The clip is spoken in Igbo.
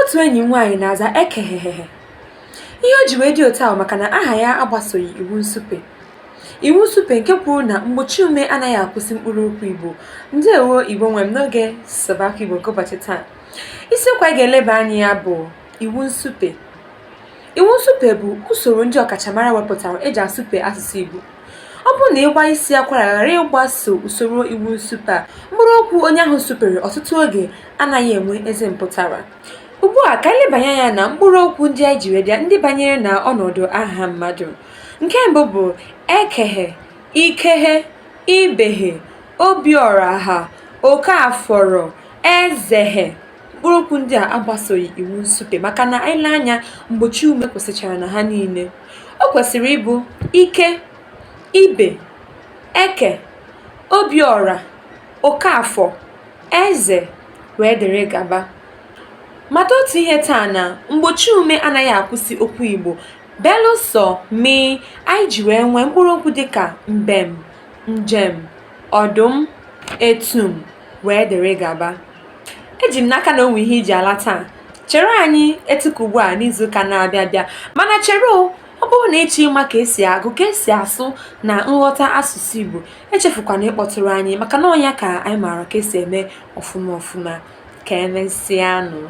Otu enyi m nwaanyị na-aza ekehehehe. Ihe o ji wee dị otu ahụ maka na aha ya agbasoghị iwu Nsupe. Iwu Nsupe nke kwuru na mgbochi ume anaghị akwụsị mkpụrụ okwu Igbo. Ndeewo Igbo nwe m n'oge Sụbakụ Igbo nke ụbọchị taa. Isiokwu anyị ga-eleba anya ya bụ Iwu Nsupe. Iwu Nsupe bụ usoro ndị ọkachamara wepụtara eji asụpe asụsụ Igbo. Ọ bụrụ na ịgba isi akwara ghara ịgbaso usoro Iwu Nsupe a, mkpụrụ okwu onye ahụ supere ọtụtụ oge anaghị enwe ezi mpụtara. Ugbu a ka anyị lebanye anya na mkpụrụ okwu ndị anyị ji wedịa ndị banyere na ọnọdụ aha mmadụ. Nke mbụ bụ ekehe, ikehe, ibeghe, obiọraha, okafọrọ, ezehe. Mkpụrụ okwu ndị a agbasoghị Iwu Nsupe maka na anyị lee anya mgbochi ume kwụsịchara na ha niile. O kwesịrị ịbụ ike, ibe, eke, obiọra, okafọ, eze wee dịrị gaba. Mata otu ihe taa na mgbochi ume anaghị akwụsị okwu Igbo belụsọ anyị ji wee nwee mkpụrụ okwu dịka mbem, njem, ọdụm, etum wee dịrị gaba. Eji m n'aka na o nwe ihe iji ala taa. Chere anyị etuka ugbu a n'izuụka na-abịa abịa, mana chere ọ bụrụ na ịchọ ịma ka esi agụ, ka esi asụ na nghọta asụsụ Igbo, echefukwana ịkpọtụrụ anyị maka na ọnya ka anyị maara ka esi eme ọfụma ka emesịa nụ.